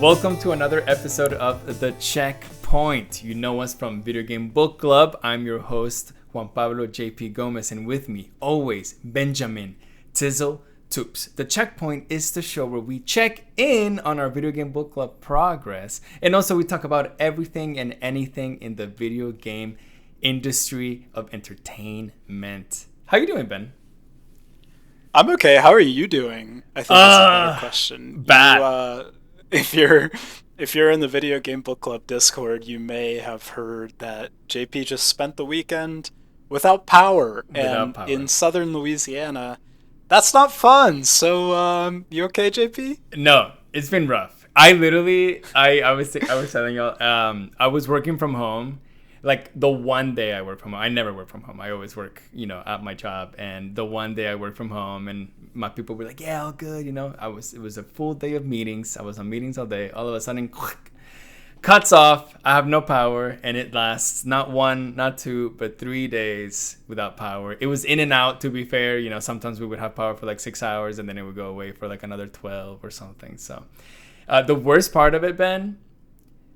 Welcome to another episode of The Checkpoint. You know us from Video Game Book Club. I'm your host, Juan Pablo JP Gomez, and with me, always, Benjamin Tizzle Toops. The Checkpoint is the show where we check in on our Video Game Book Club progress, and also we talk about everything and anything in the video game industry of entertainment. How you doing, Ben? I'm okay. How are you doing? I think that's a better question. Bad. If you're in the Video Game Book Club Discord, you may have heard that JP just spent the weekend without power. In southern Louisiana, that's not fun. So, you okay, JP? No, it's been rough. I was telling y'all, I was working from home. Like the one day I work from home, I never work from home. I always work, at my job. And the one day I work from home, and my people were like, "Yeah, all good." It was a full day of meetings. I was on meetings all day. All of a sudden, cuts off. I have no power, and it lasts not one, not two, but 3 days without power. It was in and out. To be fair, sometimes we would have power for like 6 hours, and then it would go away for like another 12 or something. So, the worst part of it, Ben,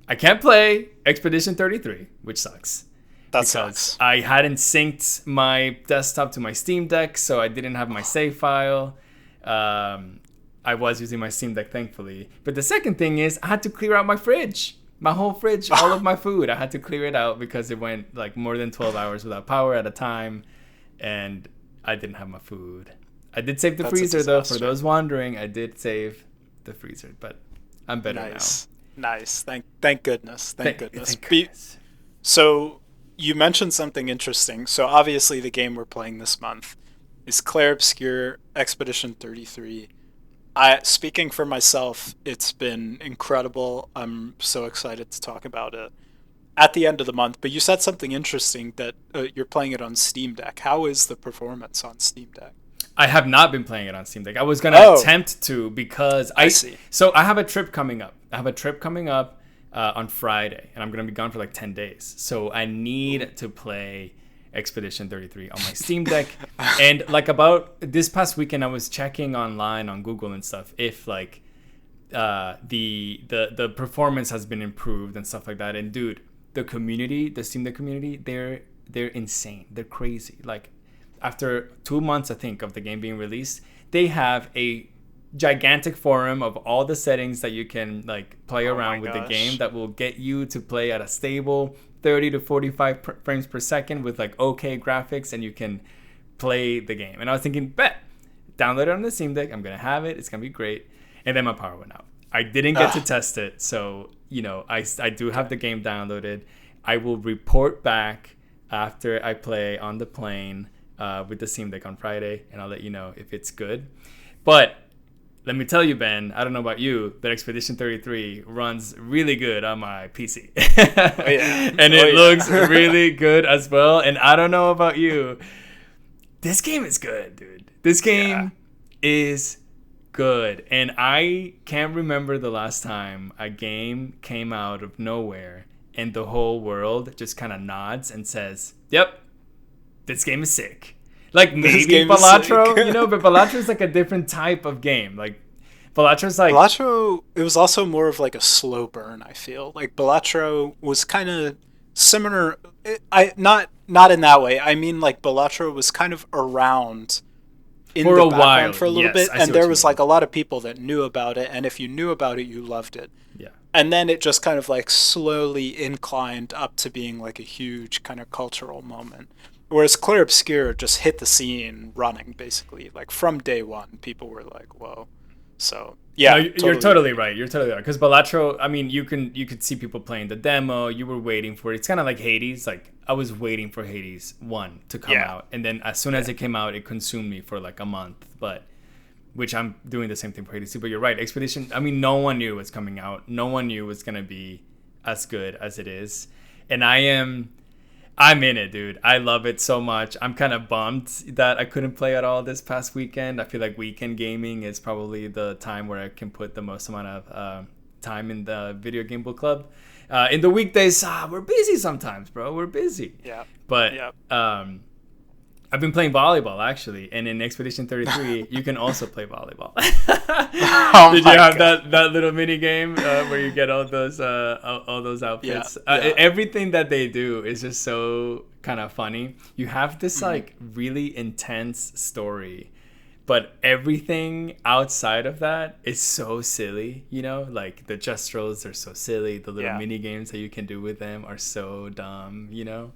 I can't play Expedition 33, which sucks. That sucks. I hadn't synced my desktop to my Steam Deck, so I didn't have my save file. I was using my Steam Deck, thankfully. But the second thing is I had to clear out my fridge. My whole fridge, all of my food. I had to clear it out because it went like more than 12 hours without power at a time, and I didn't have my food. I did save the freezer, though. For those wondering, I did save the freezer, but I'm better now. Nice. Thank goodness. Thank goodness. So you mentioned something interesting. So obviously the game we're playing this month is Clair Obscur Expedition 33. Speaking for myself, it's been incredible. I'm so excited to talk about it at the end of the month. But you said something interesting that you're playing it on Steam Deck. How is the performance on Steam Deck? I have not been playing it on Steam Deck. I was going to attempt to because I see. So I have a trip coming up. On Friday, and I'm going to be gone for like 10 days. So I need to play Expedition 33 on my Steam Deck. And like about this past weekend, I was checking online on Google and stuff if like the performance has been improved and stuff like that. And dude, the Steam Deck community, they're insane. They're crazy. Like after 2 months, I think, of the game being released, they have a gigantic forum of all the settings that you can like play around with the game that will get you to play at a stable 30 to 45 frames per second with like okay graphics, and you can play the game. And I was thinking, bet, download it on the Steam Deck. I'm gonna have it. It's gonna be great. And then my power went out. I didn't get to test it, so I do have the game downloaded. I will report back after I play on the plane with the Steam Deck on Friday, and I'll let you know if it's good. But let me tell you, Ben, I don't know about you, but Expedition 33 runs really good on my PC. And it looks really good as well. And I don't know about you. This game is good, dude. This game is good. And I can't remember the last time a game came out of nowhere and the whole world just kind of nods and says, yep, this game is sick. Like maybe Balatro, but Balatro is like a different type of game. Like Balatro's like Balatro, it was also more of like a slow burn. I feel like Balatro was kind of similar. Not in that way. I mean, like Balatro was kind of around in for the a background while, for a little bit, and there was like a lot of people that knew about it, and if you knew about it, you loved it. Yeah. And then it just kind of like slowly inclined up to being like a huge kind of cultural moment. Whereas Clair Obscur just hit the scene running, basically. Like, from day one, people were like, whoa. So, yeah. No, you're totally right. You're totally right. Because Balatro, I mean, you could see people playing the demo. You were waiting for it. It's kind of like Hades. Like, I was waiting for Hades 1 to come out. And then as soon as it came out, it consumed me for like a month. Which I'm doing the same thing for Hades 2. But you're right. Expedition, I mean, no one knew it was coming out. No one knew it was going to be as good as it is. And I'm in it, dude. I love it so much. I'm kind of bummed that I couldn't play at all this past weekend. I feel like weekend gaming is probably the time where I can put the most amount of time in the Video Game Book Club. In the weekdays, we're busy sometimes, bro. We're busy. Yeah. But I've been playing volleyball actually, and in Expedition 33, you can also play volleyball. Did you have that little mini game where you get all those outfits? Everything that they do is just so kind of funny. You have this like really intense story, but everything outside of that is so silly. You know, like the gestuals are so silly. The little mini games that you can do with them are so dumb. You know.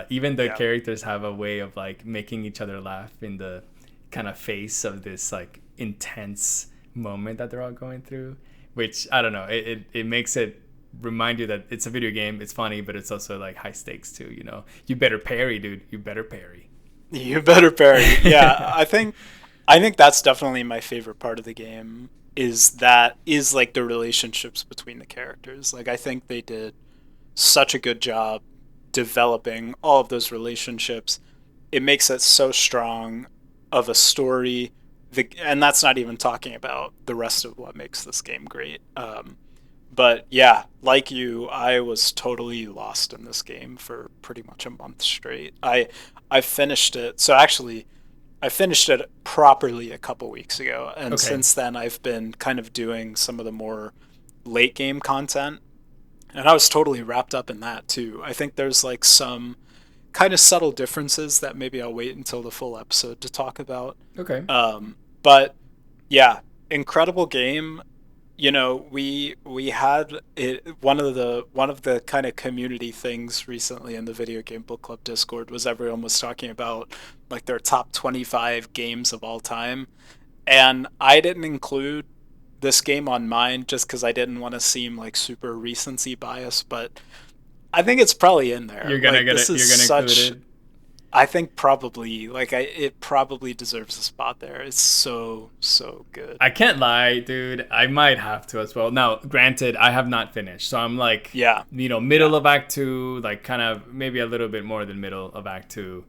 Even the characters have a way of like making each other laugh in the kind of face of this like intense moment that they're all going through, which I don't know, it makes it remind you that it's a video game, it's funny, but it's also like high stakes too, you know. You better parry, dude. You better parry. Yeah. I think that's definitely my favorite part of the game is like the relationships between the characters. Like I think they did such a good job developing all of those relationships. It makes it so strong of a story, and that's not even talking about the rest of what makes this game great. But yeah, like you, I was totally lost in this game for pretty much a month straight. I finished it. So actually, I finished it properly a couple weeks ago, and since then I've been kind of doing some of the more late game content. And I was totally wrapped up in that too. I think there's like some kind of subtle differences that maybe I'll wait until the full episode to talk about. Okay. But yeah, incredible game. You know, we had it, one of the kind of community things recently in the Video Game Book Club Discord was everyone was talking about like their top 25 games of all time. And I didn't include this game on mine just because I didn't want to seem like super recency bias, but I think it's probably in there. You're gonna include it. I think probably it probably deserves a spot there. It's so good. I can't lie, dude. I might have to as well. Now, granted, I have not finished, so I'm like, middle of Act 2, like kind of maybe a little bit more than middle of Act 2.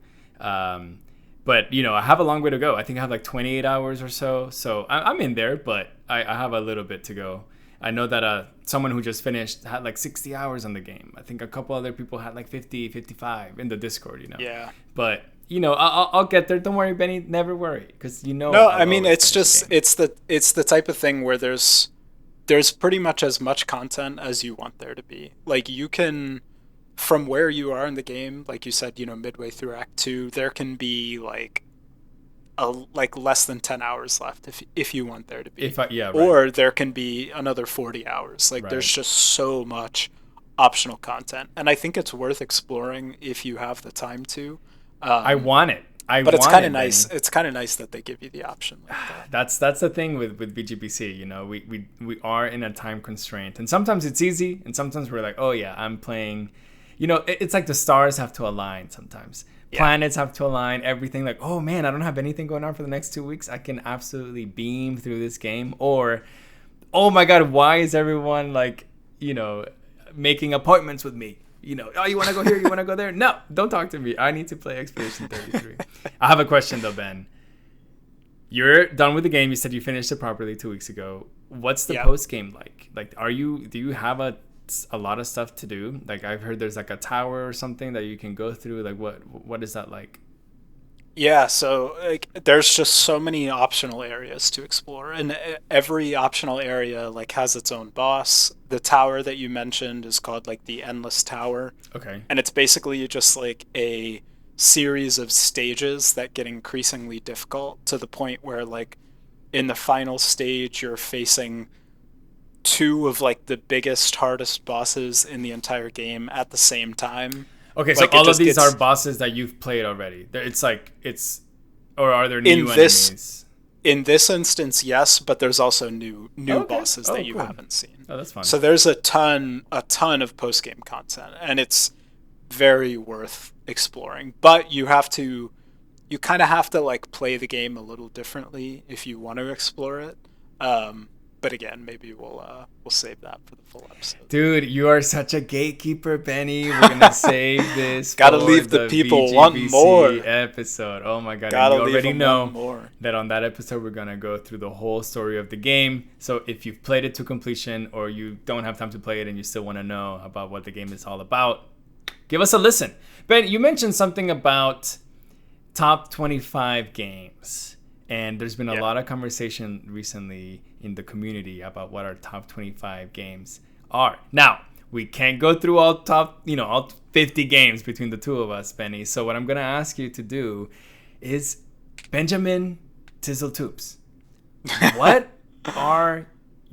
But, you know, I have a long way to go. I think I have like 28 hours or so. So I'm in there, but I have a little bit to go. I know that someone who just finished had like 60 hours on the game. I think a couple other people had like 50, 55 in the Discord, you know. Yeah. But, you know, I'll get there. Don't worry, Benny. Never worry. Because, you know. No, I mean, it's just, it's the type of thing where there's pretty much as much content as you want there to be. Like, you can, from where you are in the game, like you said, you know, midway through Act 2, there can be like less than 10 hours left if you want there to be. Or there can be another 40 hours. Like there's just so much optional content, and I think it's worth exploring if you have the time to. I want it. But it's kind of nice. It's kind of nice that they give you the option like that. That's the thing with BGBC. You know, we are in a time constraint, and sometimes it's easy, and sometimes we're like, oh yeah, I'm playing. You know, it's like the stars have to align sometimes. Planets have to align, everything. Like, oh man, I don't have anything going on for the next 2 weeks. I can absolutely beam through this game. Or, oh my God, why is everyone like, you know, making appointments with me? You know, oh, you want to go here? You want to go there? No, don't talk to me. I need to play Expedition 33. I have a question though, Ben. You're done with the game. You said you finished it properly 2 weeks ago. What's the post game like? Like, do you have a lot of stuff to do? Like I've heard there's like a tower or something that you can go through. Like what is that like? Yeah, so like there's just so many optional areas to explore, and every optional area like has its own boss. The tower that you mentioned is called like the Endless Tower. Okay. And it's basically just like a series of stages that get increasingly difficult to the point where like in the final stage you're facing two of like the biggest, hardest bosses in the entire game at the same time. Okay, so all of these are bosses that you've played already. Or are there new enemies? In this instance, yes, but there's also new bosses that you haven't seen. Oh, that's fun. So there's a ton of post game content, and it's very worth exploring. But you kind of have to like play the game a little differently if you want to explore it. But again, maybe we'll save that for the full episode. Dude, you are such a gatekeeper, Benny. We're gonna save this. Gotta leave the people wanting more. Episode. Oh my God! Gotta and you already know more. That on that episode we're gonna go through the whole story of the game. So if you've played it to completion, or you don't have time to play it and you still want to know about what the game is all about, give us a listen. Ben, you mentioned something about top 25 games. And there's been a Yeah. lot of conversation recently in the community about what our top 25 games are. Now, we can't go through all 50 games between the two of us, Benny. So what I'm going to ask you to do is, Benjamin Tizzletoops, what are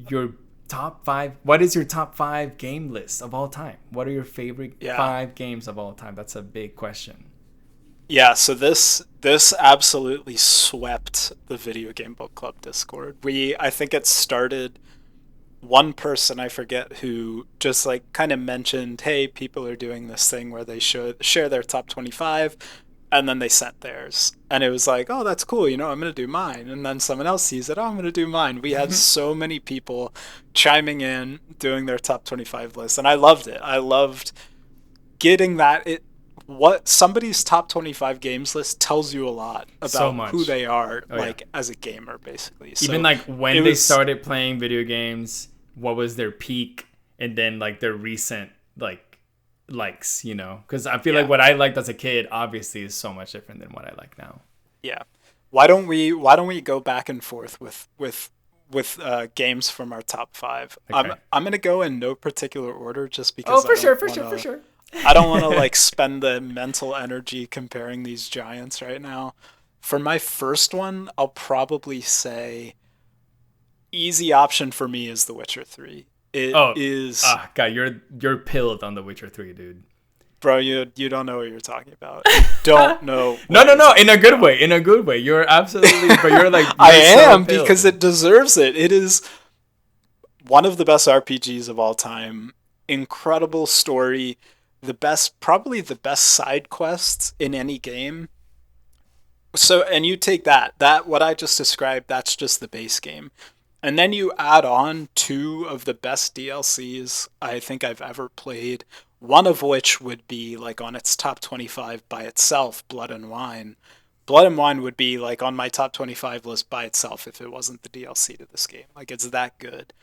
your top 5? What is your top 5 game list of all time? What are your favorite 5 games of all time? That's a big question. Yeah, so this absolutely swept the Video Game Book Club Discord. I think it started, one person, I forget who, just like kind of mentioned, hey, people are doing this thing where they share their top 25, and then they sent theirs. And it was like, oh, that's cool, I'm going to do mine. And then someone else sees it, oh, I'm going to do mine. We had so many people chiming in, doing their top 25 list, and I loved it. I loved getting that. What somebody's top 25 games list tells you a lot about who they are, as a gamer, basically. So even like when they started playing video games, what was their peak, and then like their recent likes, because I feel like what I liked as a kid obviously is so much different than what I like now. Yeah. Why don't we go back and forth with games from our top 5? Okay. I'm gonna go in no particular order, just because. For sure. I don't want to spend the mental energy comparing these giants right now. For my first one, I'll probably say easy option for me is The Witcher 3. God, you're pilled on The Witcher 3, dude. Bro, you don't know what you're talking about. Don't know. No, in a good way. You're absolutely, but you're like, I am, because it deserves it. It is one of the best RPGs of all time. Incredible story. Probably the best side quests in any game. So, and you take that what I just described, that's just the base game. And then you add on 2 of the best DLCs I think I've ever played, one of which would be on its top 25 by itself, Blood and Wine. Blood and Wine would be on my top 25 list by itself if it wasn't the DLC to this game. It's that good.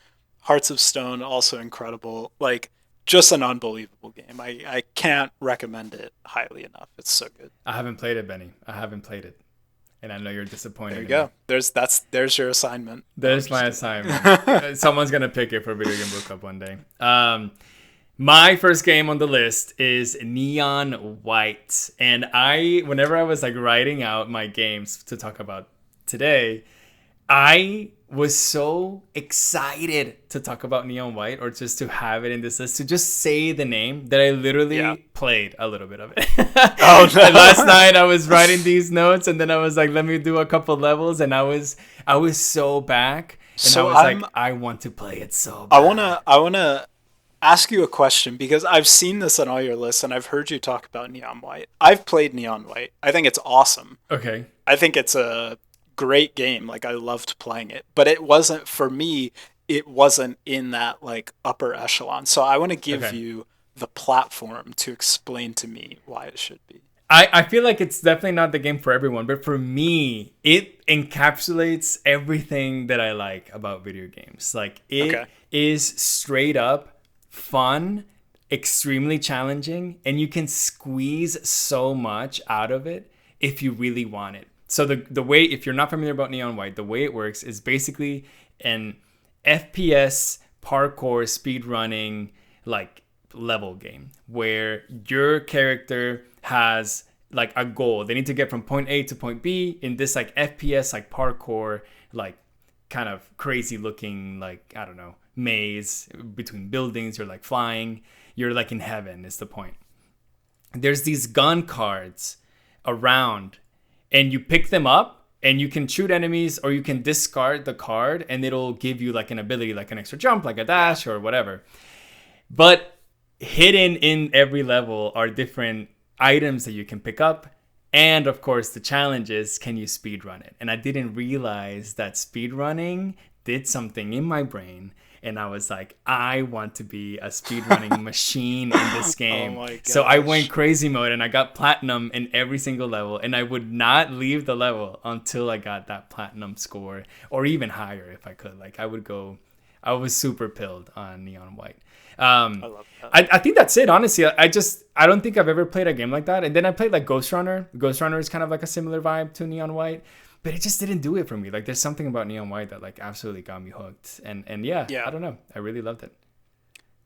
Hearts of Stone, also incredible. Just an unbelievable game. I can't recommend it highly enough. It's so good. I haven't played it, Benny. I haven't played it. And I know you're disappointed. There you go. There's your assignment. There's my assignment. Someone's going to pick it for Video Game Book Club one day. My first game on the list is Neon White. And whenever I was writing out my games to talk about today, I was so excited to talk about Neon White, or just to have it in this list, to just say the name, that I literally played a little bit of it. Oh, no. Last night I was writing these notes, and then I was like, let me do a couple levels, and I was so back, and so I was I want to play it so bad. I wanna ask you a question, because I've seen this on all your lists, and I've heard you talk about Neon White. I've played Neon White. I think it's awesome. Okay. I think it's a great game. I loved playing it, but it wasn't, for me, it wasn't in that upper echelon. So I want to give you the platform to explain to me why it should be. I feel like it's definitely not the game for everyone, but for me, it encapsulates everything that I like about video games. It is straight up fun, extremely challenging, and you can squeeze so much out of it if you really want it. So the way, if you're not familiar about Neon White, the way it works is basically an FPS parkour speedrunning level game where your character has a goal. They need to get from point A to point B in this FPS parkour kind of crazy looking I don't know, maze between buildings. You're flying. You're in heaven is the point. There's these gun cards around, and you pick them up, and you can shoot enemies, or you can discard the card, and it'll give you an ability, an extra jump, a dash, or whatever. But hidden in every level are different items that you can pick up. And of course, the challenge is, can you speedrun it? And I didn't realize that speedrunning did something in my brain. And I was like, I want to be a speedrunning machine in this game. Oh my gosh. So I went crazy mode, and I got platinum in every single level. And I would not leave the level until I got that platinum score, or even higher if I could. I would go I was super pilled on Neon White. I love that. I think that's it. Honestly, I don't think I've ever played a game like that. And then I played like Ghost Runner. Ghost Runner is kind of like a similar vibe to Neon White, but it just didn't do it for me. Like there's something about Neon White that like absolutely got me hooked. And yeah, Yeah. I don't know. I really loved it.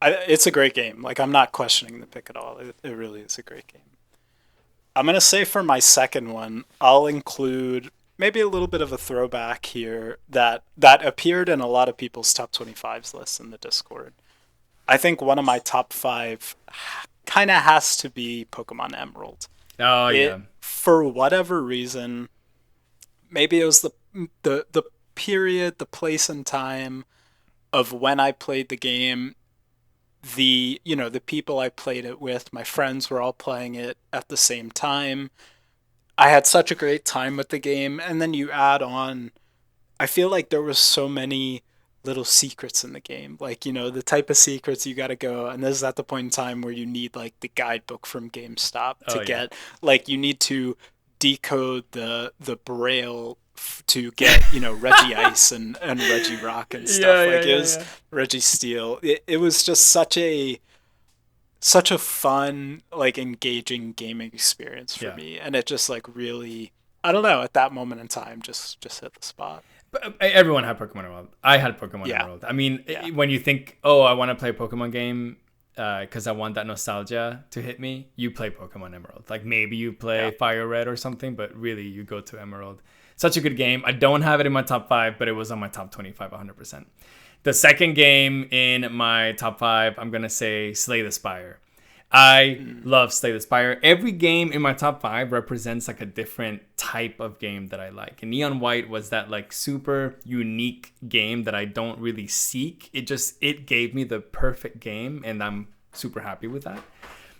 It's a great game. Like, I'm not questioning the pick at all. It really is a great game. I'm going to say for my second one, I'll include maybe a little bit of a throwback here that appeared in a lot of people's top 25s lists in the Discord. I think one of my top five kind of has to be Pokemon Emerald. Oh yeah. For whatever reason, maybe it was the period, the place and time of when I played the game, the people I played it with, my friends were all playing it at the same time. I had such a great time with the game, and then you add on, I feel like there was so many little secrets in the game, like, the type of secrets you got to go, and this is at the point in time where you need like the guidebook from GameStop to Oh yeah. get, like, you need to decode the braille to get Reggie Ice and Reggie Rock and stuff. Yeah, Like, yeah, it yeah, was yeah. Reggie Steel. It was just such a fun, like, engaging gaming experience for Yeah. me, and it just like really, I don't know, at that moment in time just hit the spot. But everyone had Pokemon Emerald. I had Pokemon Yeah. Emerald. I mean, Yeah. when you think, oh, I want to play a Pokemon game because I want that nostalgia to hit me, you play Pokemon Emerald. Like maybe you play Yeah. Fire Red or something, but really you go to Emerald. Such a good game. I don't have it in my top five, but it was on my top 25 100%. The second game in my top five, I'm going to say Slay the Spire. I love Slay the Spire. Every game in my top five represents like a different type of game that I like. And Neon White was that like super unique game that I don't really seek. It gave me the perfect game, and I'm super happy with that.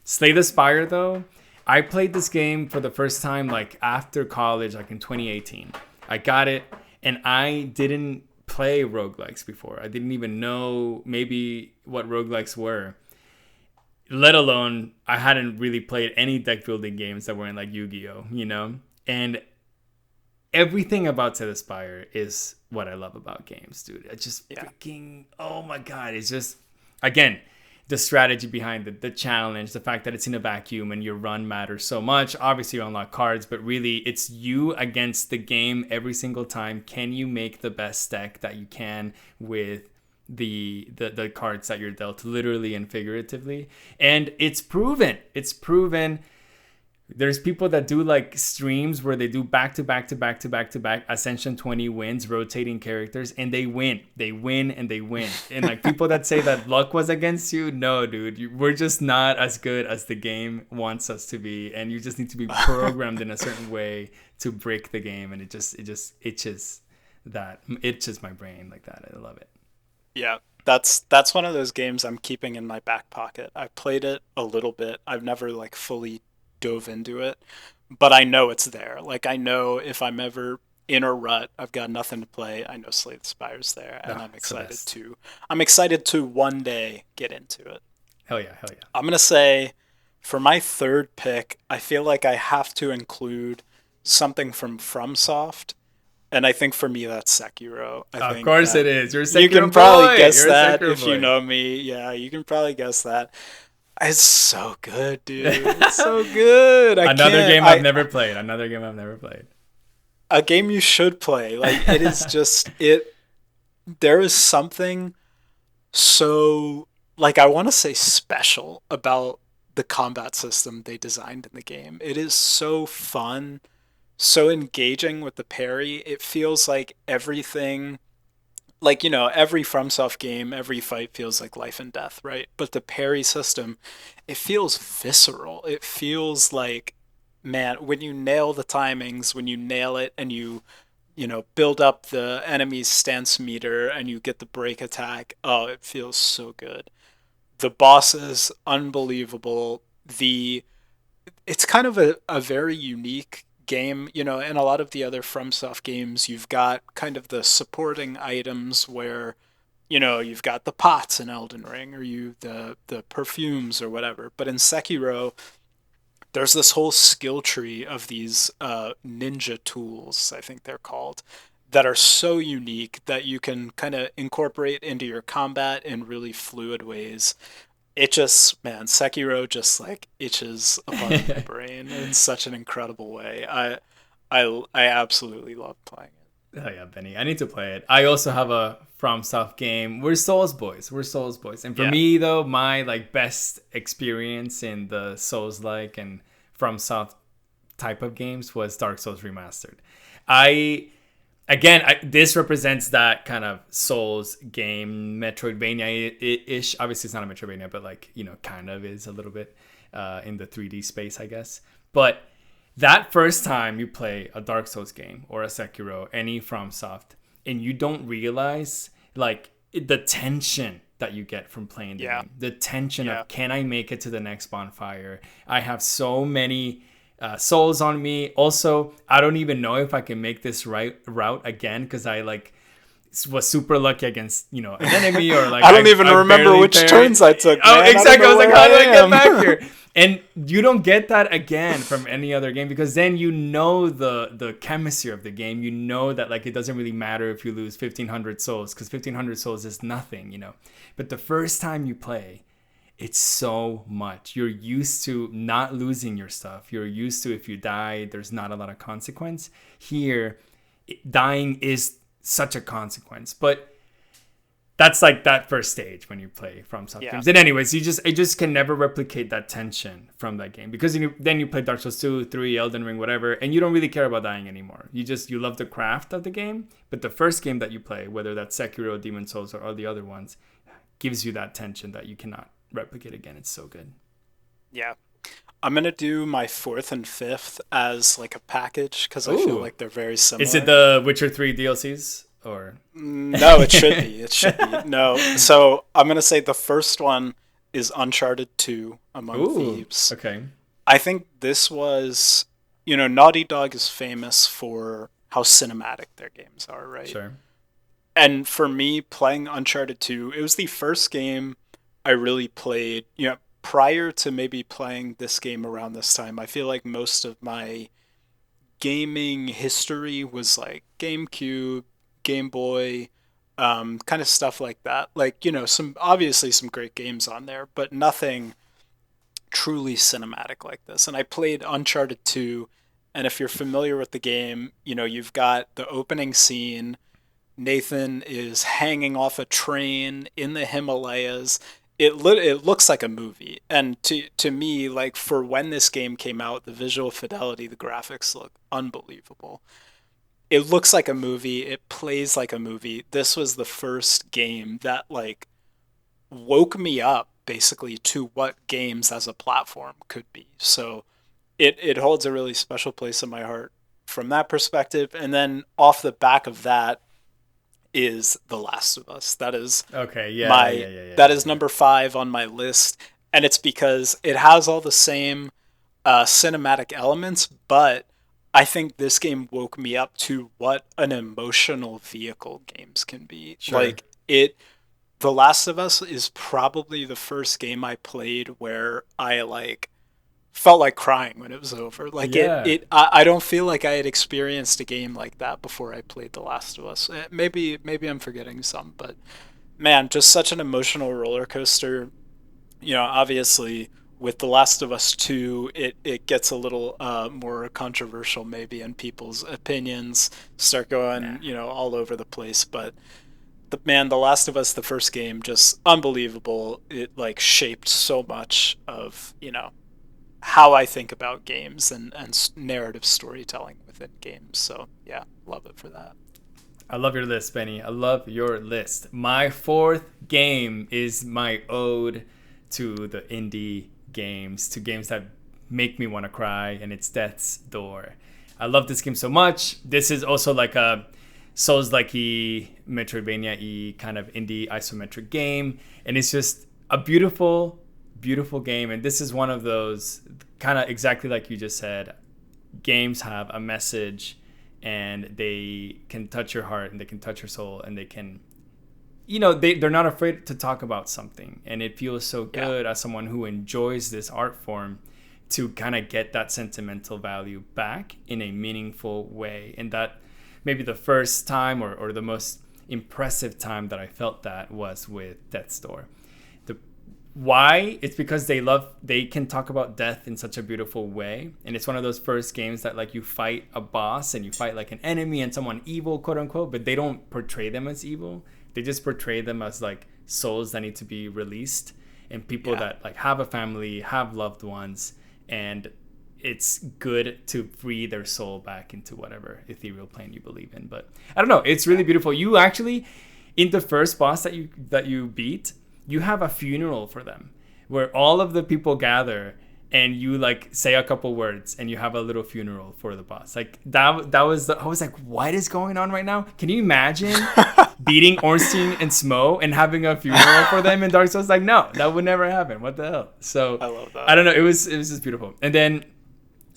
Slay the Spire though, I played this game for the first time like after college, like in 2018. I got it, and I didn't play roguelikes before. I didn't even know maybe what roguelikes were, let alone I hadn't really played any deck building games that weren't like Yu-Gi-Oh, And everything about Slay the Spire is what I love about games, dude. It's just Yeah. freaking, oh my God. It's just, again, the strategy behind it, the challenge, the fact that it's in a vacuum and your run matters so much. Obviously, you unlock cards, but really it's you against the game every single time. Can you make the best deck that you can with the cards that you're dealt, literally and figuratively? And it's proven. There's people that do like streams where they do back to back to back to back to back Ascension 20 wins, rotating characters, and they win and they win. And like people that say that luck was against you, no, dude, we're just not as good as the game wants us to be, and you just need to be programmed in a certain way to break the game. And it just itches my brain like that. I love it. Yeah, that's one of those games I'm keeping in my back pocket. I played it a little bit. I've never like fully dove into it, but I know it's there. Like, I know if I'm ever in a rut, I've got nothing to play, I know Slay the Spire's there, and Oh, it's the best. I'm excited to one day get into it. Hell yeah, hell yeah. I'm gonna say for my third pick, I feel like I have to include something from FromSoft. And I think for me, that's Sekiro. I Of think course that it is. You're a you Sekiro can probably boy. guess You're a that Sekiro if you boy. know me. Yeah, you can probably guess that. It's so good, dude. It's so good. Another game I've never played. Another game I've never played. A game you should play. Like, it is just it. There is something so, like, I want to say special about the combat system they designed in the game. It is so fun, so engaging with the parry. It feels like everything, like, every FromSoft game, every fight feels like life and death, right? But the parry system, it feels visceral. It feels like, man, when you nail the timings, when you nail it, and you build up the enemy's stance meter and you get the break attack, oh, it feels so good. The bosses, unbelievable. It's kind of a very unique game. In a lot of the other FromSoft games, you've got kind of the supporting items where, you've got the pots in Elden Ring, or the perfumes or whatever. But in Sekiro, there's this whole skill tree of these ninja tools, I think they're called, that are so unique that you can kind of incorporate into your combat in really fluid ways. It just, man, Sekiro just like itches upon my brain in such an incredible way. I absolutely love playing it. Oh yeah, Benny. I need to play it. I also have a FromSoft game. We're Souls boys. And for Yeah. me though, my like best experience in the Souls like and FromSoft type of games was Dark Souls Remastered. I this represents that kind of Souls game, Metroidvania-ish. Obviously, it's not a Metroidvania, but like, kind of is a little bit in the 3D space, I guess. But that first time you play a Dark Souls game or a Sekiro, any FromSoft, and you don't realize like the tension that you get from playing the game, the tension of, can I make it to the next bonfire? I have so many souls on me. Also, I don't even know if I can make this route again because I like was super lucky against an enemy or like I don't even remember which turns I took. Oh, exactly. I was like, how do I get back here? And you don't get that again from any other game because then the chemistry of the game. You know that like it doesn't really matter if you lose 1,500 souls because 1,500 souls is nothing, But the first time you play, it's so much. You're used to not losing your stuff. You're used to if you die, there's not a lot of consequence. Here, dying is such a consequence. But that's like that first stage when you play FromSoft games. And anyways, it just can never replicate that tension from that game because then you play Dark Souls 2, 3, Elden Ring, whatever, and you don't really care about dying anymore. You love the craft of the game, but the first game that you play, whether that's Sekiro, Demon Souls, or all the other ones, gives you that tension that you cannot replicate again. It's so good. Yeah. I'm going to do my 4th and 5th as like a package because I feel like they're very similar. Is it the Witcher 3 DLCs or? No, it should be. It should be. No. So I'm going to say the first one is Uncharted 2 Among Thieves. Okay. I think this was, Naughty Dog is famous for how cinematic their games are, right? Sure. And for me, playing Uncharted 2, it was the first game I really played, prior to maybe playing this game around this time. I feel like most of my gaming history was like GameCube, Game Boy, kind of stuff like that. Like, some great games on there, but nothing truly cinematic like this. And I played Uncharted 2, and if you're familiar with the game, you've got the opening scene. Nathan is hanging off a train in the Himalayas. It looks like a movie, and to me, like for when this game came out, the visual fidelity, the graphics look unbelievable. It looks like a movie. It plays like a movie. This was the first game that like woke me up basically to what games as a platform could be. So it holds a really special place in my heart from that perspective. And then off the back of that is The Last of Us. That is that is number 5 on my list, and it's because it has all the same cinematic elements, but I think this game woke me up to what an emotional vehicle games can be. Sure. Like The Last of Us is probably the first game I played where I like felt like crying when it was over. Like I don't feel like I had experienced a game like that before I played The Last of Us. Maybe I'm forgetting some, but man, just such an emotional roller coaster. Obviously with The Last of Us 2, it gets a little more controversial maybe, and people's opinions start going, all over the place, but The Last of Us, the first game, just unbelievable. It like shaped so much of, how I think about games and narrative storytelling within games. So yeah, love it for that. I love your list, Benny. I love your list. My 4th game is my ode to the indie games, to games that make me want to cry, and it's Death's Door. I love this game so much. This is also like a Souls-like-y, Metroidvania-y kind of indie isometric game, and it's just a beautiful game. And this is one of those kind of exactly like you just said, games have a message and they can touch your heart and they can touch your soul, and they can, they're not afraid to talk about something, and it feels so good as someone who enjoys this art form to kind of get that sentimental value back in a meaningful way. And that maybe the first time or the most impressive time that I felt that was with Death's Door. Why? It's because they can talk about death in such a beautiful way, and it's one of those first games that like you fight a boss and you fight like an enemy and someone evil, quote unquote, but they don't portray them as evil. They just portray them as like souls that need to be released, and people that like have a family, have loved ones, and it's good to free their soul back into whatever ethereal plane you believe in. But I don't know, it's really beautiful. You actually, in the first boss that you beat, you have a funeral for them where all of the people gather and you like say a couple words and you have a little funeral for the boss. Like that was I was like, what is going on right now? Can you imagine beating Ornstein and Smo and having a funeral for them in Dark Souls? Like, no, that would never happen. What the hell? So I love that. I don't know. It was just beautiful. And then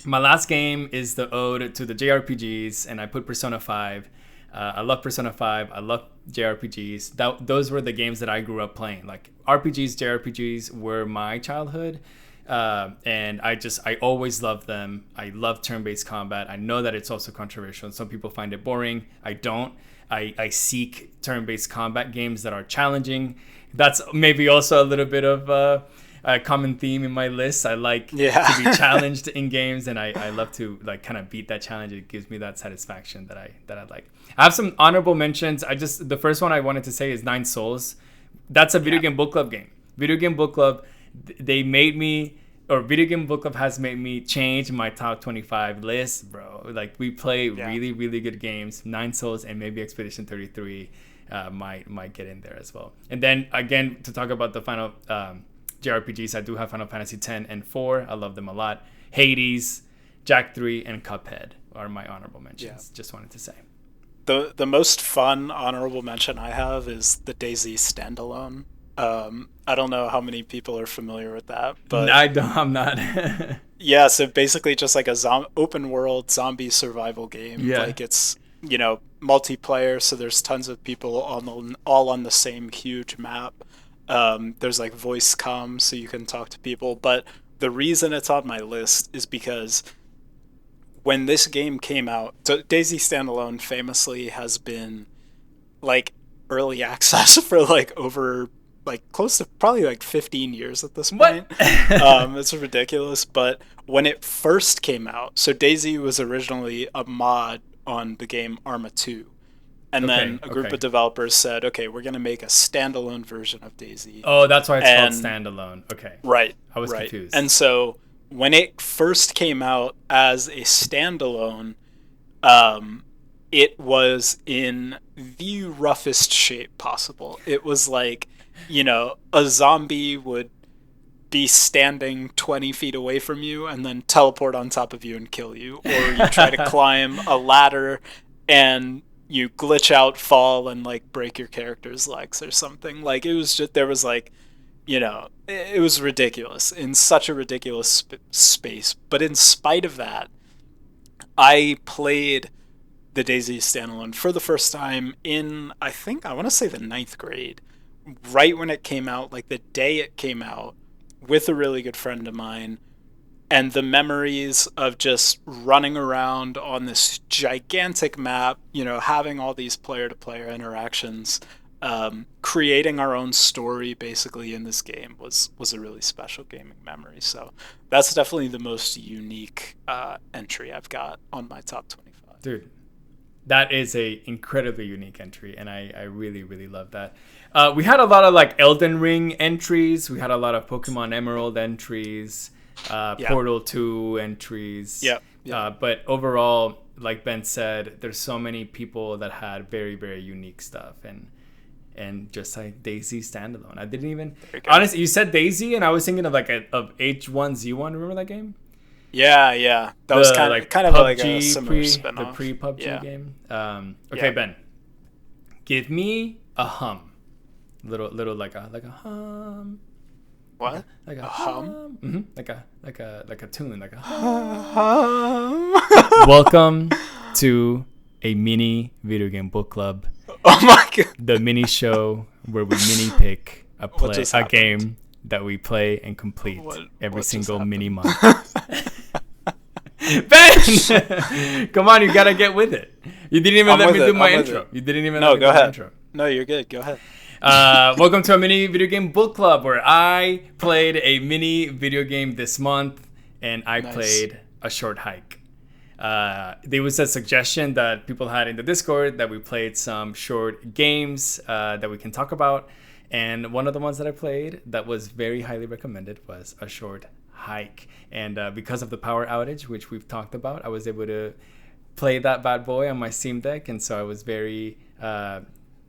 my last game is the ode to the JRPGs, and I put Persona 5. I love Persona 5. I love JRPGs. Those were the games that I grew up playing. Like RPGs, JRPGs were my childhood. And I always loved them. I love turn-based combat. I know that it's also controversial, and some people find it boring. I don't. I seek turn-based combat games that are challenging. That's maybe also a little bit of a common theme in my list. I like to be challenged in games, and I love to like kind of beat that challenge. It gives me that satisfaction that I like. I have some honorable mentions. The first one I wanted to say is Nine Souls. That's a Video Game Book Club game. Video Game Book Club, Video Game Book Club has made me change my top 25 list, bro. Like we play really, really good games. Nine Souls and maybe Expedition 33 might get in there as well. And then again, to talk about the final JRPGs, I do have Final Fantasy 10 and 4. I love them a lot. Hades, Jack 3, and Cuphead are my honorable mentions. Just wanted to say. The most fun honorable mention I have is the DayZ standalone. I don't know how many people are familiar with that, but I'm not. Yeah, so basically just like a open world zombie survival game. Yeah. Like it's, multiplayer, so there's tons of people all on the same huge map. There's like voice comms, so you can talk to people. But the reason it's on my list is because when this game came out, so DayZ Standalone famously has been like early access for like over like close to probably like 15 years at this point. It's ridiculous. But when it first came out, so DayZ was originally a mod on the game Arma 2. And then a group of developers said, okay, we're going to make a standalone version of DayZ. Oh, that's why it's called standalone. Okay. Right. I was confused. And so when it first came out as a standalone, it was in the roughest shape possible. It was like, a zombie would be standing 20 feet away from you and then teleport on top of you and kill you. Or you try to climb a ladder and you glitch out, fall, and like break your character's legs or something. Like it was just, there was like, it was ridiculous in such a ridiculous space. But in spite of that, I played the DayZ standalone for the first time in, I want to say the 9th grade, right when it came out, like the day it came out, with a really good friend of mine. And the memories of just running around on this gigantic map, having all these player-to-player interactions, creating our own story basically in this game was a really special gaming memory. So that's definitely the most unique entry I've got on my top 25. Dude, that is a incredibly unique entry, and I really, really love that. We had a lot of like Elden Ring entries. We had a lot of Pokemon Emerald entries. Portal 2 entries. But overall, like Ben said, there's so many people that had very, very unique stuff, and just like DayZ standalone. I didn't even honestly. You said DayZ, and I was thinking of like of H1Z1. Remember that game? Yeah. That was kind of like a similar spinoff. The pre-PUBG game. Okay, Ben, give me a hum. Little like a hum. What? Like a hum? Mm-hmm. Like a tune, like a hum. Welcome to a mini video game book club. Oh my god! The mini show where we mini pick a game that we play and complete every single mini month. Ben, come on, you gotta get with it. You didn't even let me do my intro. You didn't even let me do my intro. No, you're good. Go ahead. Welcome to a mini video game book club where I played a mini video game this month and I played A Short Hike. There was a suggestion that people had in the Discord that we played some short games that we can talk about. And one of the ones that I played that was very highly recommended was A Short Hike. And because of the power outage, which we've talked about, I was able to play that bad boy on my Steam Deck. And so I was very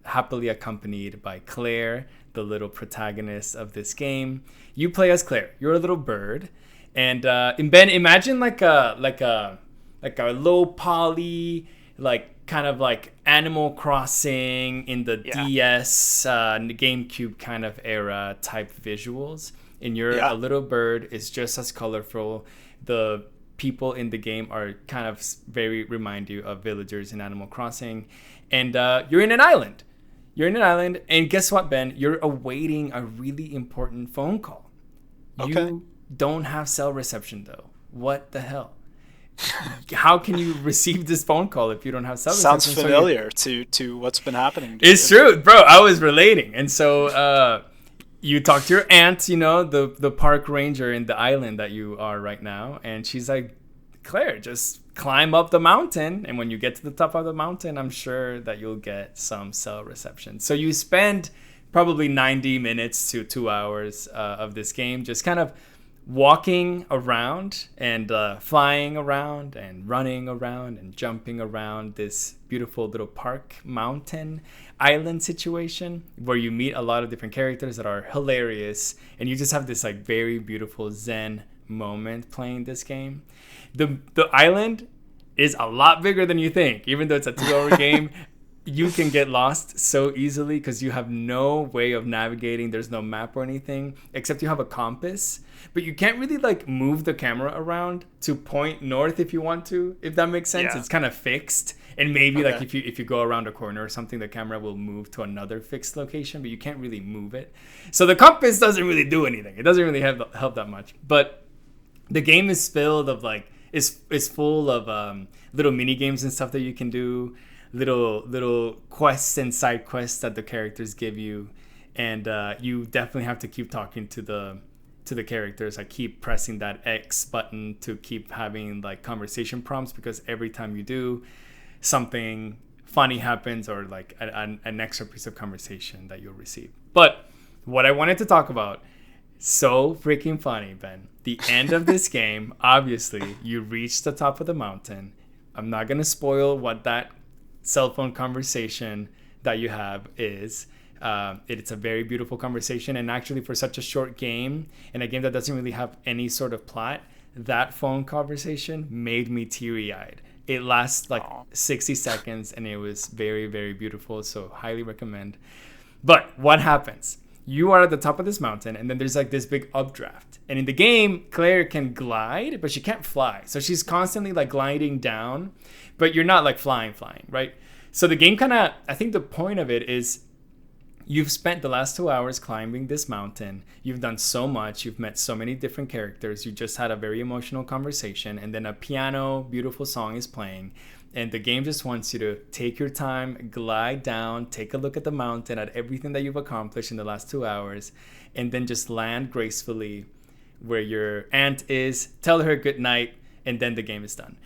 happily accompanied by Claire, the little protagonist of this game. You play as Claire. You're a little bird. And Ben, imagine like a low poly, like kind of like Animal Crossing in the DS, GameCube kind of era type visuals. And you're a little bird. It's just as colorful. The people in the game are kind of very remind you of villagers in Animal Crossing. And you're in an island. And guess what, Ben? You're awaiting a really important phone call. Okay. You don't have cell reception, though. What the hell? How can you receive this phone call if you don't have cell reception? Sounds familiar to what's been happening. It's true, bro. I was relating. And so you talk to your aunt, the park ranger in the island that you are right now. And she's like, Claire, just climb up the mountain. And when you get to the top of the mountain, I'm sure that you'll get some cell reception. So you spend probably 90 minutes to 2 hours of this game just kind of walking around and flying around and running around and jumping around this beautiful little park mountain island situation where you meet a lot of different characters that are hilarious, and you just have this like very beautiful zen moment playing this game. The island is a lot bigger than you think. Even though it's a 2-hour game, you can get lost so easily because you have no way of navigating. There's no map or anything except you have a compass, but you can't really like move the camera around to point north if you want to, if that makes sense. It's kind of fixed, and maybe like if you go around a corner or something, the camera will move to another fixed location, but you can't really move it. So the compass doesn't really do anything. It doesn't really help that much. But the game is filled of like is full of little mini games and stuff that you can do, little quests and side quests that the characters give you, and you definitely have to keep talking to the characters. I keep pressing that X button to keep having like conversation prompts, because every time you do, something funny happens or like an extra piece of conversation that you'll receive. But what I wanted to talk about, so freaking funny, Ben. The end of this game, obviously, you reach the top of the mountain. I'm not going to spoil what that cell phone conversation that you have is. It's a very beautiful conversation. And actually, for such a short game, and a game that doesn't really have any sort of plot, that phone conversation made me teary-eyed. It lasts like 60 seconds, and it was very, very beautiful. So highly recommend. But what happens? You are at the top of this mountain, and then there's like this big updraft. And in the game, Claire can glide, but she can't fly. So she's constantly like gliding down, but you're not like flying, right? So the game kind of, I think the point of it is you've spent the last 2 hours climbing this mountain. You've done so much. You've met so many different characters. You just had a very emotional conversation, and then a piano, beautiful song is playing. And the game just wants you to take your time, glide down, take a look at the mountain, at everything that you've accomplished in the last 2 hours, and then just land gracefully where your aunt is, tell her good night, and then the game is done.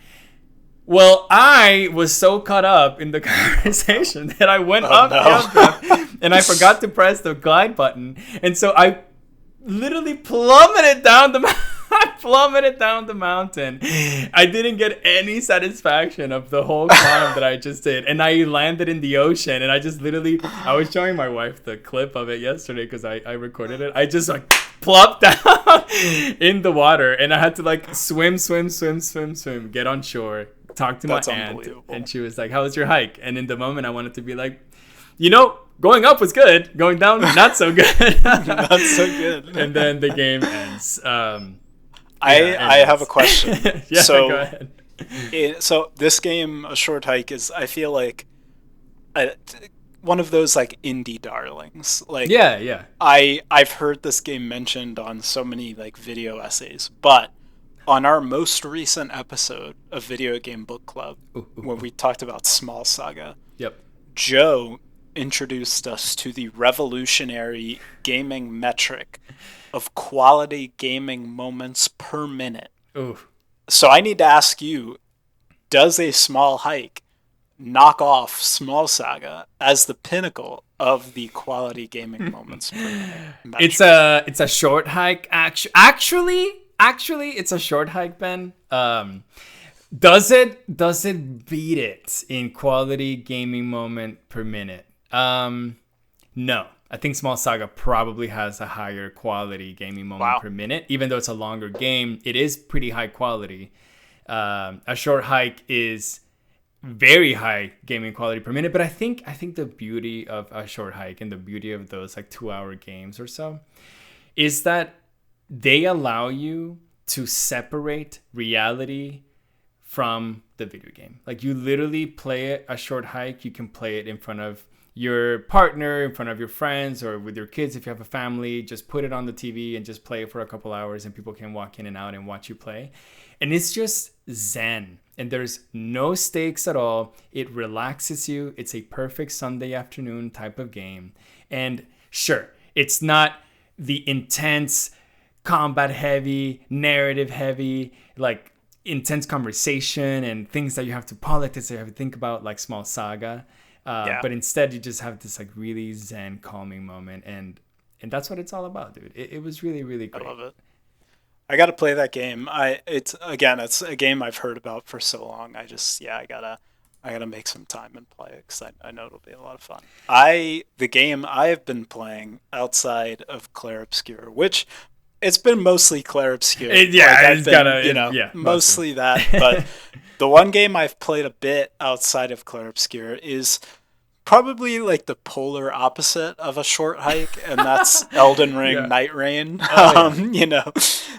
Well, I was so caught up in the conversation that I went the updraft, and I forgot to press the glide button. And so I literally plummeted down the mountain. I didn't get any satisfaction of the whole climb that I just did. And I landed in the ocean, and I just literally, I was showing my wife the clip of it yesterday because I recorded it. I just like plopped down in the water, and I had to like swim, get on shore, talk to my aunt. And she was like, how was your hike? And in the moment, I wanted to be like, going up was good. Going down, not so good. Not so good. And then the game ends. I have a question. Go ahead. So this game, A Short Hike, is, I feel like, one of those like indie darlings. Like, I've heard this game mentioned on so many like video essays, but on our most recent episode of Video Game Book Club, Ooh, ooh, when ooh. we talked about Small Saga, Yep. Joe introduced us to the revolutionary gaming metric of quality gaming moments per minute. Ooh. So I need to ask you, does a small hike knock off Small Saga as the pinnacle of the quality gaming moments per minute It's metric? a short hike. Actually, it's a short hike, Ben. Does it beat it in quality gaming moment per minute? No. I think Small Saga probably has a higher quality gaming moment Wow. per minute, even though it's a longer game. It is pretty high quality. A short hike is very high gaming quality per minute, but I think the beauty of a short hike and the beauty of those like 2 hour games or so is that they allow you to separate reality from the video game. Like you literally play it a short hike, you can play it in front of your partner, in front of your friends, or with your kids if you have a family. Just put it on the TV and just play it for a couple hours, and people can walk in and out and watch you play. And it's just zen. And there's no stakes at all. It relaxes you. It's a perfect Sunday afternoon type of game. And sure, it's not the intense, combat heavy, narrative heavy, like intense conversation and things that you have to politics that you have to think about, like Small Saga. Yeah, But instead, you just have this like really zen, calming moment, and that's what it's all about, dude. It was really, really I great. love it. I gotta play that game. It's a game I've heard about for so long. I gotta make some time and play it because I know it'll be a lot of fun. The game I have been playing outside of Clair Obscur, which it's been mostly Clair Obscur. Yeah, Like I've it's been, gotta, yeah, mostly. mostly that. But the one game I've played a bit outside of Clair Obscur is probably like the polar opposite of a short hike, and that's Elden Ring Yeah. Nightreign. Oh yeah.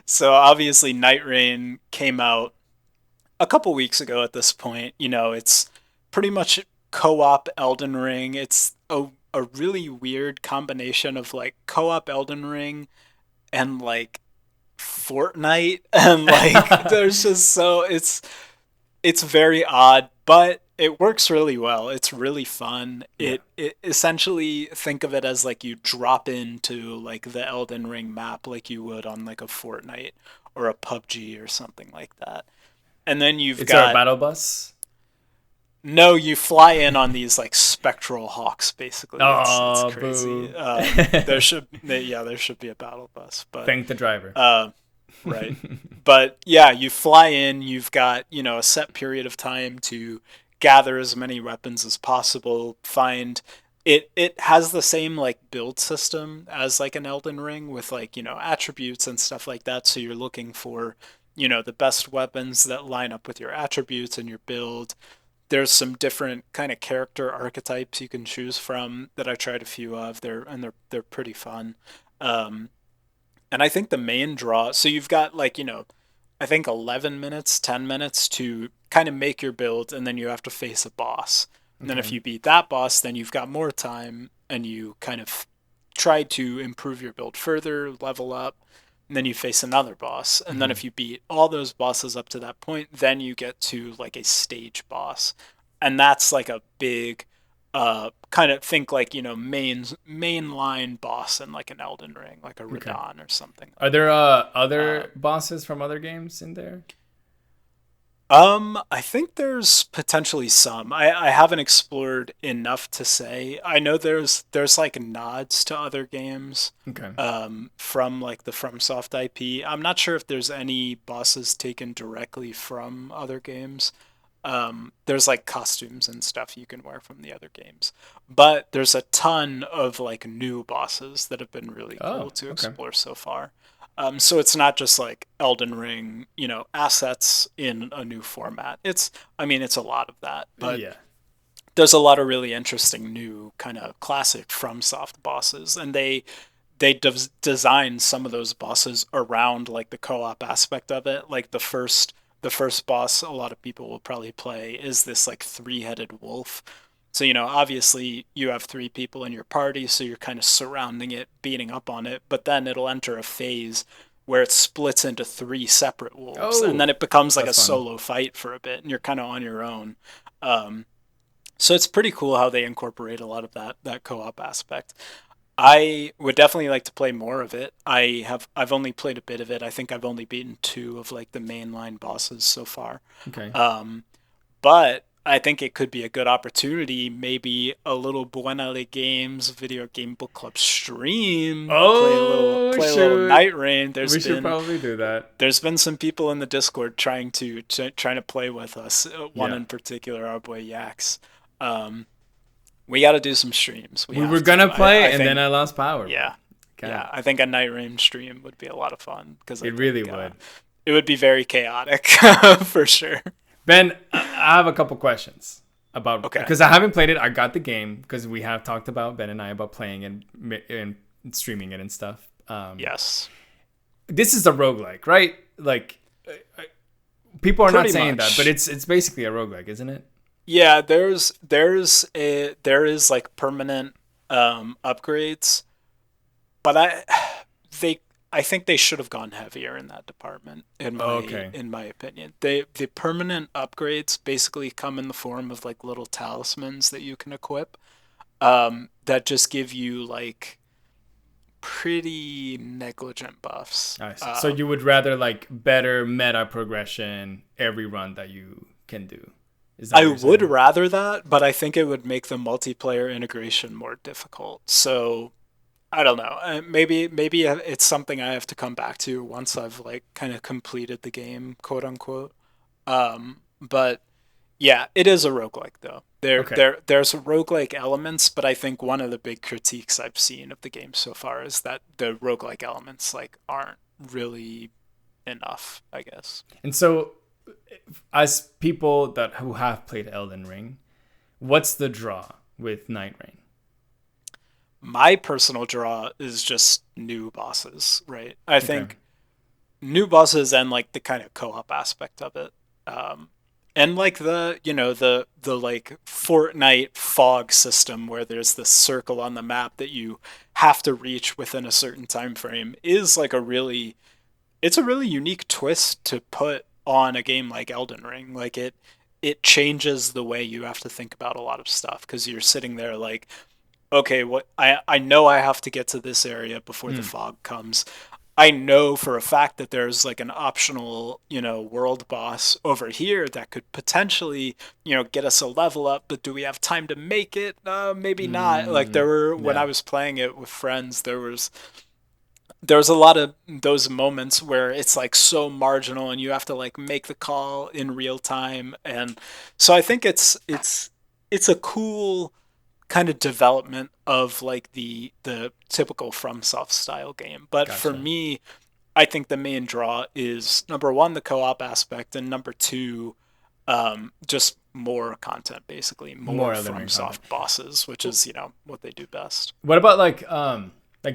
So obviously Nightreign came out a couple weeks ago at this point. It's pretty much co-op Elden Ring. It's a really weird combination of like co-op Elden Ring and like Fortnite, and like there's just so it's very odd, but it works really well. It's really fun. Yeah. It essentially, think of it as like you drop into like the Elden Ring map like you would on like a Fortnite or a PUBG or something like that. And then you've Is there a got battle bus? no, you fly in on these like spectral hawks. Basically, it's Oh, crazy. boo. There should be a battle bus, but Thank the driver. right. But yeah, you fly in, you've got, a set period of time to gather as many weapons as possible, find it has the same like build system as like an Elden Ring with like, attributes and stuff like that. So you're looking for, the best weapons that line up with your attributes and your build. There's some different kind of character archetypes you can choose from that I tried a few of. They're pretty fun. Um, and I think the main draw, so you've got like, I think 11 minutes, 10 minutes to kind of make your build, and then you have to face a boss. And then if Okay. you beat that boss, then you've got more time and you kind of try to improve your build further, level up, and then you face another boss. And then Hmm. if you beat all those bosses up to that point, then you get to like a stage boss. And that's like a big kind of think like, mainline boss in like an Elden Ring, like a Okay. Radon or something Are like there that. other bosses from other games in there? I think there's potentially some. I haven't explored enough to say. I know there's like nods to other games Okay. from like the FromSoft IP. I'm not sure if there's any bosses taken directly from other games. There's like costumes and stuff you can wear from the other games. But there's a ton of like new bosses that have been really Oh, cool to okay. explore so far. So it's not just like Elden Ring, assets in a new format. It's a lot of that, but Yeah. there's a lot of really interesting new kind of classic FromSoft bosses, and they designed some of those bosses around like the co-op aspect of it. Like the first boss a lot of people will probably play is this like three-headed wolf. So, obviously you have three people in your party, so you're kind of surrounding it, beating up on it, but then it'll enter a phase where it splits into 3 separate wolves, and then Oh, it becomes like a that's fun. solo fight for a bit, and you're kind of on your own. Um, so it's pretty cool how they incorporate a lot of that co-op aspect. I would definitely like to play more of it. I've only played a bit of it. I think I've only beaten 2 of like the mainline bosses so far. Okay. Um, but I think it could be a good opportunity. Maybe a little Buena de Games video game book club stream. Oh Play a little shoot, Nightreign. we should probably do that. There's been some people in the Discord trying to play with us. One Yeah. in particular, our boy Yax. Um, we got to do some streams. We We were have to. gonna play, I and then think I lost power, bro. yeah, God, yeah. I think a Nightreign stream would be a lot of fun because I it really think would. it would be very chaotic for sure. Ben, I have a couple questions about Okay. because I haven't played it. I got the game because we have talked about Ben and I about playing and streaming it and stuff. Yes. This is a roguelike, right? Like people are not Pretty saying that, but much. it's basically a roguelike, isn't it? Yeah, there is like permanent upgrades, but they I think they should have gone heavier in that department Oh, okay. in my opinion. The permanent upgrades basically come in the form of like little talismans that you can equip that just give you like pretty negligent buffs. I see. So you would rather like better meta progression every run that you can do. Is that I what you're would saying? rather that, but I think it would make the multiplayer integration more difficult. So I don't know. Maybe it's something I have to come back to once I've like kind of completed the game, quote unquote. But yeah, it is a roguelike though. Okay. There's roguelike elements, but I think one of the big critiques I've seen of the game so far is that the roguelike elements like aren't really enough, I guess. And so as people that who have played Elden Ring, what's the draw with Nightreign? My personal draw is just new bosses, right? I Okay. think new bosses and like the kind of co-op aspect of it. Um, and like the like Fortnite fog system where there's this circle on the map that you have to reach within a certain time frame is like it's a really unique twist to put on a game like Elden Ring. Like it changes the way you have to think about a lot of stuff because you're sitting there like, okay, what I know I have to get to this area before the Hmm. fog comes. I know for a fact that there's like an optional, world boss over here that could potentially, get us a level up, but do we have time to make it? Maybe not. Like Mm, when yeah. I was playing it with friends, there was a lot of those moments where it's like so marginal and you have to like make the call in real time. And so I think it's a cool kind of development of like the typical FromSoft style game. But for Gotcha. me, I think the main draw is number one, the co-op aspect, and number two, just more content, basically more More Elden Ring content. FromSoft bosses, which is what they do best. What about like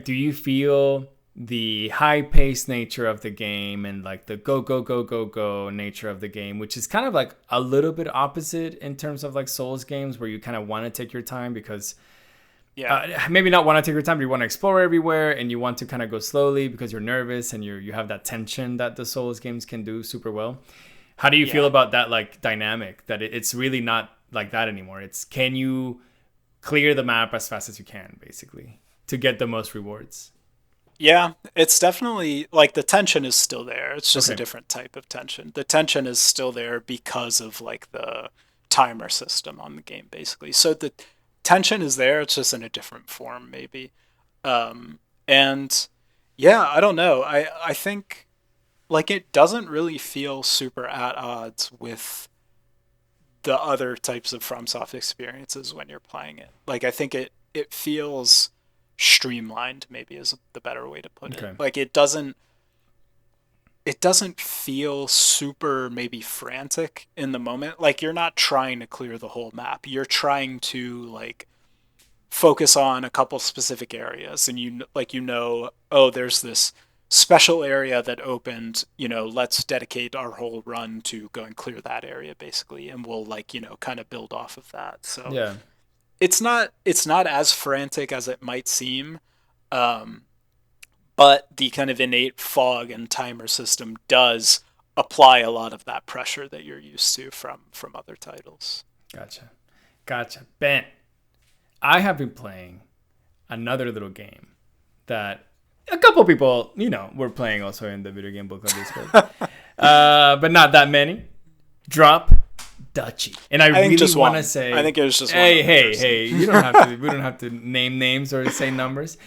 do you feel the high paced nature of the game and like the go go go go go nature of the game, which is kind of like a little bit opposite in terms of like Souls games where you kind of want to take your time because Yeah, maybe not want to take your time, but you want to explore everywhere and you want to kind of go slowly because you're nervous and you have that tension that the Souls games can do super well. How do you feel yeah. about that like dynamic that it's really not like that anymore? It's can you clear the map as fast as you can basically to get the most rewards. Yeah, it's definitely like the tension is still there. It's just a Okay. different type of tension. The tension is still there because of like the timer system on the game, basically. So the tension is there. It's just in a different form, maybe. And yeah, I don't know. I think like it doesn't really feel super at odds with the other types of FromSoft experiences when you're playing it. Like I think it feels streamlined maybe is the better way to put it. Okay. Like it doesn't feel super maybe frantic in the moment. Like you're not trying to clear the whole map. You're trying to like focus on a couple specific areas and oh there's this special area that opened, let's dedicate our whole run to go and clear that area basically and we'll like, kind of build off of that. So Yeah. it's not as frantic as it might seem. Um but the kind of innate fog and timer system does apply a lot of that pressure that you're used to from other titles. Gotcha. Ben, I have been playing another little game that a couple people, were playing also in the Video Game Book Club Discord. But not that many. Drop Duchy'd. And I really want to say, I think it was just hey, we don't have to name names or say numbers.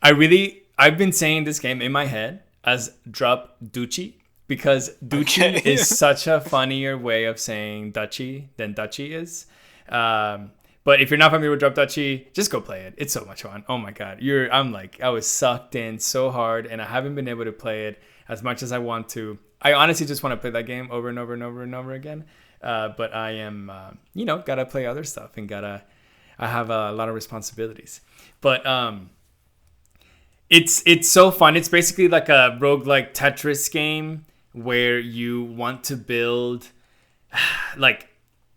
I've been saying this game in my head as Drop Duchy'd because Duchy is such a funnier way of saying Duchy than Duchy is. But if you're not familiar with Drop Duchy'd, just go play it. It's so much fun. Oh my god, I was sucked in so hard, and I haven't been able to play it as much as I want to. I honestly just want to play that game over and over and over and over again. But I am, gotta play other stuff and I have a lot of responsibilities. But it's so fun. It's basically like a roguelike Tetris game where you want to build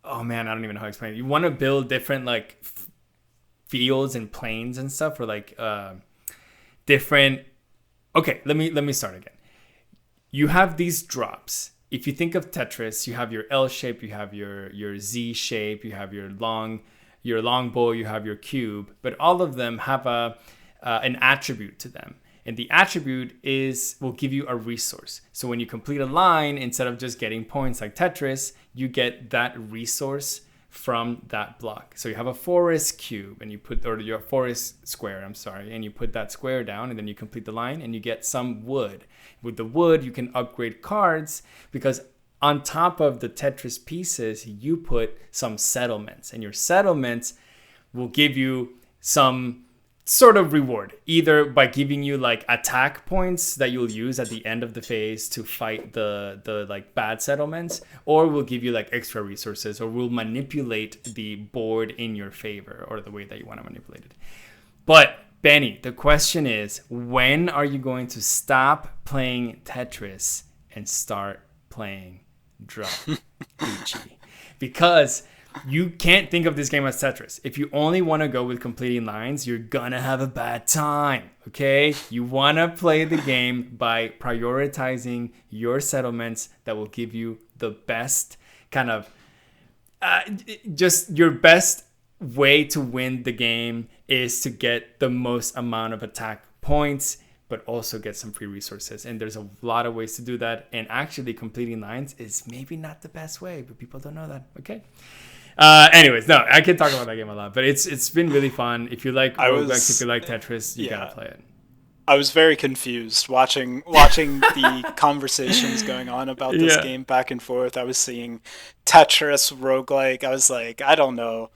oh man, I don't even know how to explain it. You want to build different fields and planes and stuff, or different. Okay, let me start again. You have these drops. If you think of Tetris, you have your L shape, you have your Z shape, you have your long bow, you have your cube, but all of them have an attribute to them. And the attribute will give you a resource. So when you complete a line, instead of just getting points like Tetris, you get that resource from that block. So you have a forest cube and your forest square, and you put that square down and then you complete the line and you get some wood. With the wood, you can upgrade cards because on top of the Tetris pieces, you put some settlements, and your settlements will give you some sort of reward, either by giving you attack points that you'll use at the end of the phase to fight the bad settlements, or will give you extra resources, or will manipulate the board in your favor or the way that you want to manipulate it. But Benny, the question is, when are you going to stop playing Tetris and start playing Drop Duchy'd? Because you can't think of this game as Tetris. If you only want to go with completing lines, you're gonna have a bad time, okay? You want to play the game by prioritizing your settlements that will give you the best kind of just your best way to win the game is to get the most amount of attack points, but also get some free resources. And there's a lot of ways to do that. And actually completing lines is maybe not the best way, but people don't know that, okay? Anyways, no, I can talk about that game a lot, but it's been really fun. If you like roguelikes, if you like Tetris, you gotta play it. I was very confused watching the conversations going on about this game back and forth. I was seeing Tetris, roguelike. I was like, I don't know.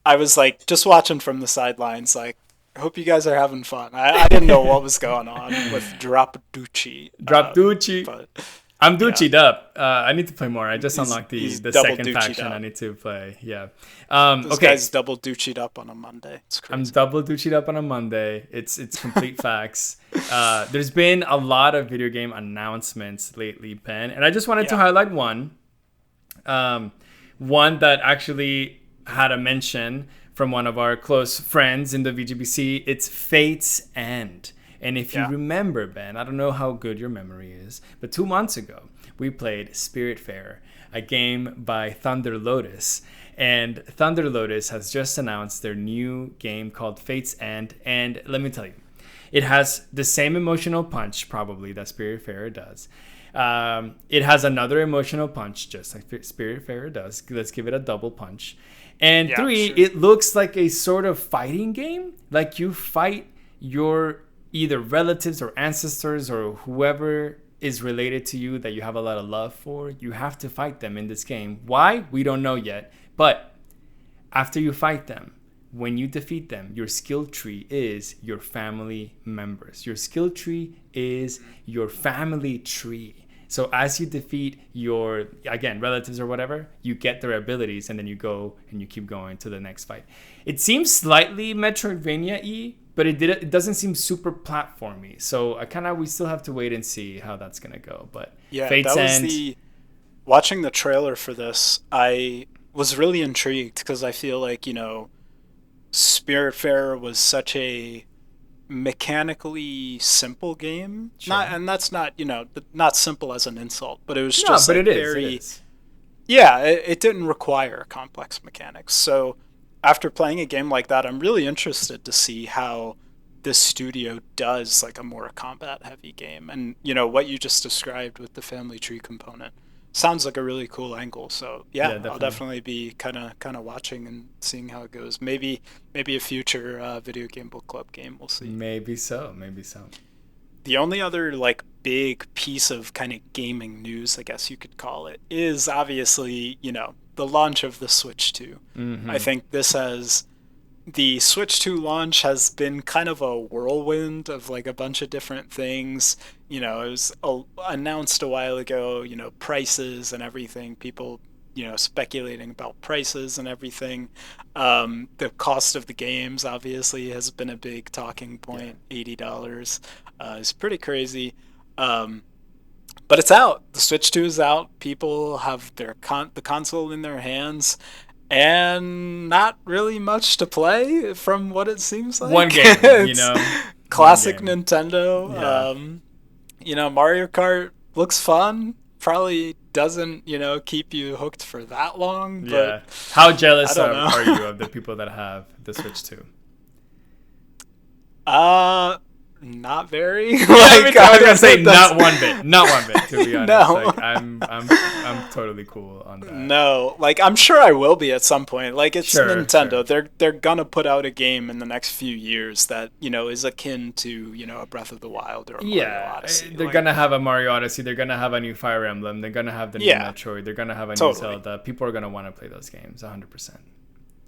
I was just watching from the sidelines, I hope you guys are having fun. I didn't know what was going on with Drop Duchy'd. Drop Duchy'd. But I'm Duchy'd up. I need to play more. I just unlocked the second faction. I need to play. Yeah. This guy's double Duchy'd up on a Monday. It's crazy. I'm double Duchy'd up on a Monday. It's complete facts. There's been a lot of video game announcements lately, Ben, and I just wanted to highlight one. One that actually had a mention from one of our close friends in the VGBC. It's Fate's End. And if you remember, Ben, I don't know how good your memory is, but 2 months ago, we played Spiritfarer, a game by Thunder Lotus. And Thunder Lotus has just announced their new game called Fate's End. And let me tell you, it has the same emotional punch, probably, that Spiritfarer does. It has another emotional punch, just like Spiritfarer does. Let's give it a double punch. And it looks like a sort of fighting game. Like you fight your either relatives or ancestors or whoever is related to you that you have a lot of love for. You have to fight them in this game. Why? We don't know yet. But after you fight them, when you defeat them, your skill tree is your family members. Your skill tree is your family tree. So as you defeat your, again, relatives or whatever, you get their abilities, and then you go and you keep going to the next fight. It seems slightly Metroidvania-y, but it doesn't seem super platformy. So we still have to wait and see how that's gonna go. But Fate's End. Watching the trailer for this, I was really intrigued because I feel like Spiritfarer was such a mechanically simple game. Sure. And that's not, not simple as an insult, but it was No, just but like it is. very. It is. Yeah, it didn't require complex mechanics. So after playing a game like that, I'm really interested to see how this studio does like a more combat heavy game. And what you just described with the family tree component sounds like a really cool angle. So yeah, Definitely. I'll definitely be kind of watching and seeing how it goes. Maybe a future video game book club game. We'll see. Maybe so. The only other like big piece of kind of gaming news, I guess you could call it, is obviously, the launch of the Switch 2. Mm-hmm. I think the Switch 2 launch has been kind of a whirlwind of like a bunch of different things. It was announced a while ago, prices and everything. People, speculating about prices and everything. The cost of the games obviously has been a big talking point. Yeah. $80 is pretty crazy. But it's out. The Switch 2 is out. People have the console in their hands, and not really much to play from what it seems like. One game, Classic Nintendo. Yeah. Mario Kart looks fun. Probably doesn't, keep you hooked for that long. But yeah. How jealous are you of the people that have the Switch 2? Not very. I was gonna say not one bit, to be honest. No. Like, I'm totally cool on that. No, like I'm sure I will be at some point. Like it's Nintendo. Sure. They're gonna put out a game in the next few years that is akin to a Breath of the Wild or a Mario Odyssey. They're gonna have a Mario Odyssey. They're gonna have a new Fire Emblem. They're gonna have the new Metroid. They're gonna have a new Zelda. People are gonna want to play those games 100%.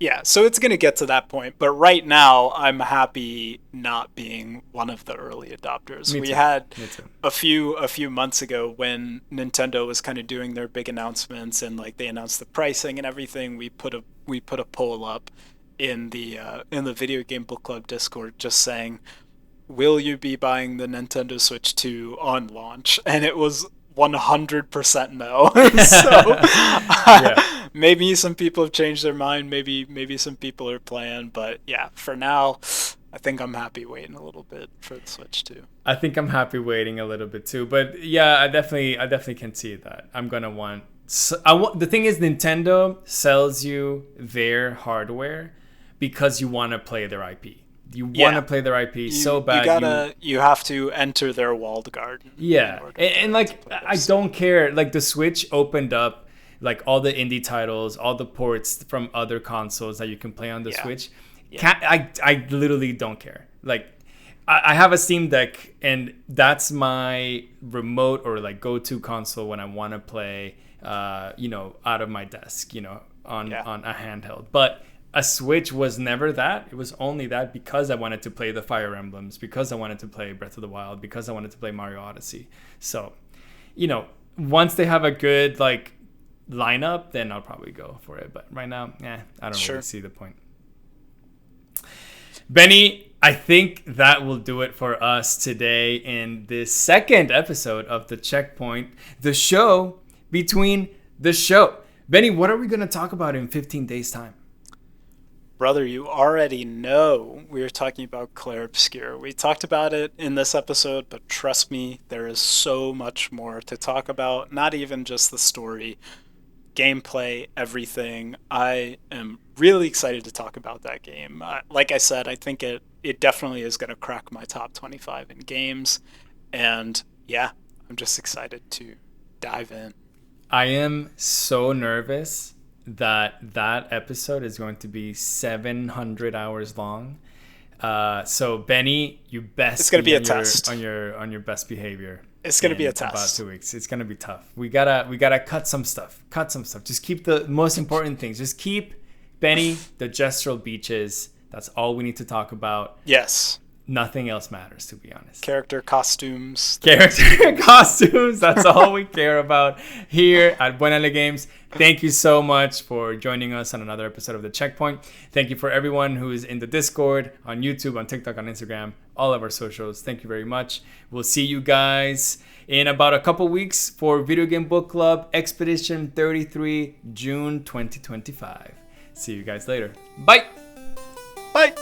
Yeah, so it's going to get to that point. But right now, I'm happy not being one of the early adopters. Me we too. had Me too. a few months ago when Nintendo was kind of doing their big announcements and like they announced the pricing and everything. We put a poll up in the Video Game Book Club Discord just saying, will you be buying the Nintendo Switch 2 on launch? And it was 100% no. So maybe some people have changed their mind. Maybe some people are playing. But yeah, for now, I think I'm happy waiting a little bit for the Switch 2. I think I'm happy waiting a little bit too. But yeah, I definitely can see that. I'm gonna want. The thing is, Nintendo sells you their hardware because you want to play their IP. You want to play their IP so bad. You have to enter their walled garden. Yeah, and like I don't care. Like the Switch opened up like all the indie titles, all the ports from other consoles that you can play on the Switch. Yeah. I literally don't care. Like I have a Steam Deck, and that's my remote or like go-to console when I want to play, out of my desk, on a handheld. But a Switch was never that. It was only that because I wanted to play the Fire Emblems, because I wanted to play Breath of the Wild, because I wanted to play Mario Odyssey. So, once they have a good like lineup, then I'll probably go for it. But right now, I don't really see the point. Benny, I think that will do it for us today in this second episode of The Checkpoint, the show between the show. Benny, what are we going to talk about in 15 days' time? Brother, you already know we are talking about Clair Obscur. We talked about it in this episode, but trust me, there is so much more to talk about. Not even just the story, gameplay, everything. I am really excited to talk about that game. Like I said, I think it definitely is going to crack my top 25 in games. And yeah, I'm just excited to dive in. I am so nervous that episode is going to be 700 hours long. So Benny, you best it's going to be a test on your best behavior. It's going to be a test. About 2 weeks. It's going to be tough. We gotta cut some stuff. Just keep the most important things. Just keep Benny, the gestural beaches. That's all we need to talk about. Yes. Nothing else matters, to be honest. Character costumes. That's all we care about here at Buenale Games. Thank you so much for joining us on another episode of The Checkpoint. Thank you for everyone who is in the Discord, on YouTube, on TikTok, on Instagram, all of our socials. Thank you very much. We'll see you guys in about a couple weeks for Video Game Book Club Expedition 33, June 2025. See you guys later. Bye. Bye.